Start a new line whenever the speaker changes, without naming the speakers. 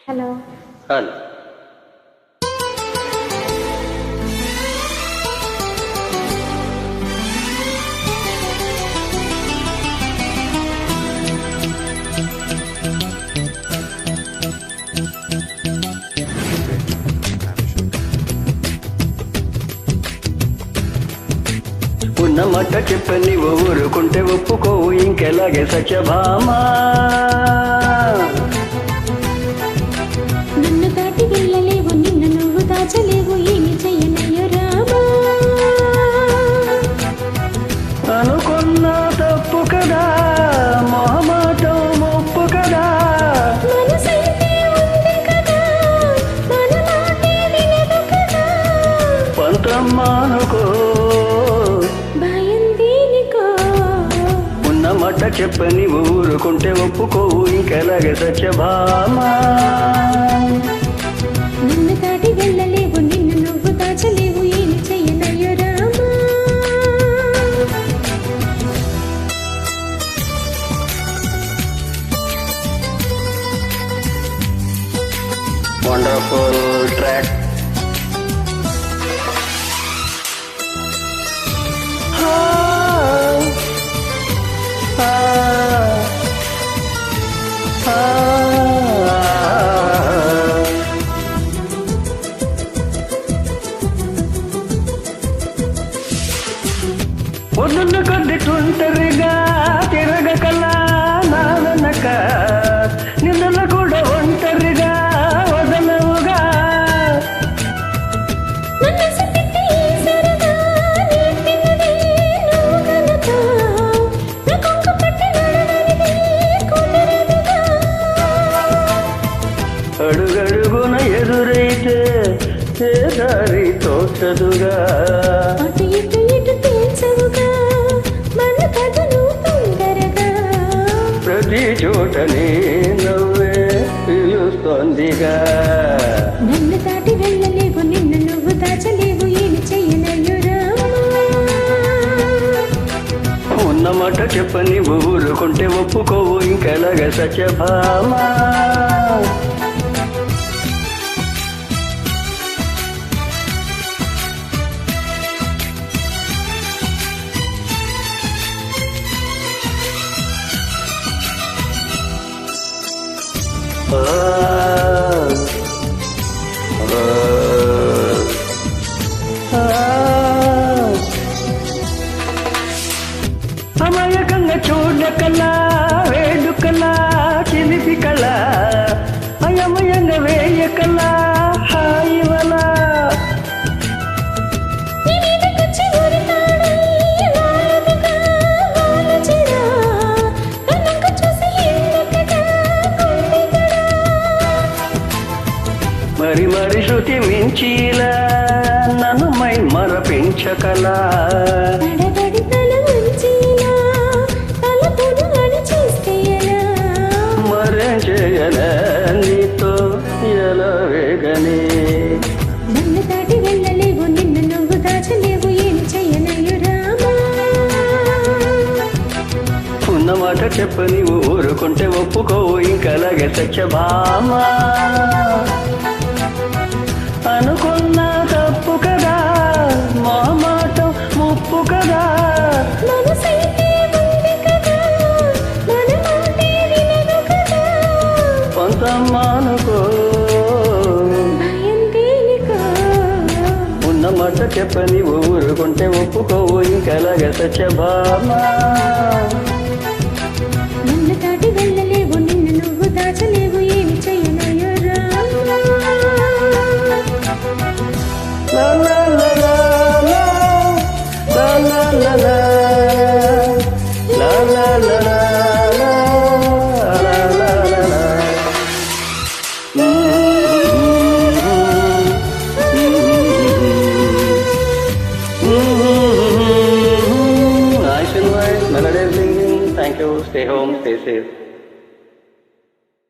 hello
hello ఉన్నమాట చెప్పని ఊరుకుంటే ఒప్పుకోవు ఇంకెలాగే సత్యభామా
నన్ను దాటి వెళ్ళలేవు నిన్ను నువ్వు దాచలేవు ఏమి చెయ్యనయ్యో రామా
అనుకున్న తప్పు కదా మొహమాటం ముప్పు కదా
మనసైతే ఉంది కదా మన మాటే వినదు కదా
పంతమ్మానుకో
భయం దేనికో
ఉన్నమాట చెప్పని ఊరుకుంటే ఒప్పుకోవు ఇంకెలాగే సత్యభామా
నన్ను దాటి వెళ్ళలేవు నిన్ను నువ్వు దాచలేవు ఏమి చెయ్యనయ్యో రామా
వండర్ఫుల్ ట్రాక్ పొద్దున్న కొద్దిటుంటరిగా తిరగకలా నా వెనక నిద్రలు కూడా ఒంటరిగా వదలవుగా
నన్ను సతికి సరదా నేర్పినది నువ్వు కనుక నా కొంగు పట్టి నడవనిది కుదరదుగా
అడుగడుగున ఎదురైతే ఏ దారి తోచదుగా
అటు ఇటు ఇటు తేల్చవుగా మన కథను తొందరగా
ప్రతి చోటనే నవ్వే పిలుస్తోందిగా
నన్ను దాటి వెళ్ళలేవు నిన్ను నువ్వు దాచలేవు ఏమి చెయ్యనయ్యో రామా
ఉన్నమాట చెప్పని ఊరుకుంటే ఒప్పుకోవు ఇంకెలాగ సత్యభామా అమాయకంగా చూడకలా వేడుకలా చిలిపి కళ అయమయంగా వేయకలా హాయివలా
నీ మీదకొచ్చి ఊరితాడై వారదుగా వాలచిరా నన్నంక చూసి ఎందుకగా కుండిగడా
మరి మరి శృతి మించిలా నన్ను మై మరపించకలా
తడబడి తల వంచిలా తలపును అణిచేస్తే ఎలా
మరే చేయలే నీతో ఎలా వేగనే
నన్ను దాటి వెళ్ళలేవు నిన్ను నువ్వు దాచలేవు ఏమి చెయ్యనయ్యో రామా
ఉన్నమాట చెప్పని ఊరుకుంటే ఒప్పుకోవు ఇంకలాగే సత్యభామా అనుకున్న తప్పు కదా మొహమాటం ముప్పు కదా
మనసైతే ఉంది కదా మన మాటే వినదు కదా
కొంతమానుకో
భయం దేనికో
ఉన్నమాట చెప్పని ఊరుకుంటే ఒప్పుకోవు ఇంకలాగే సత్యభామా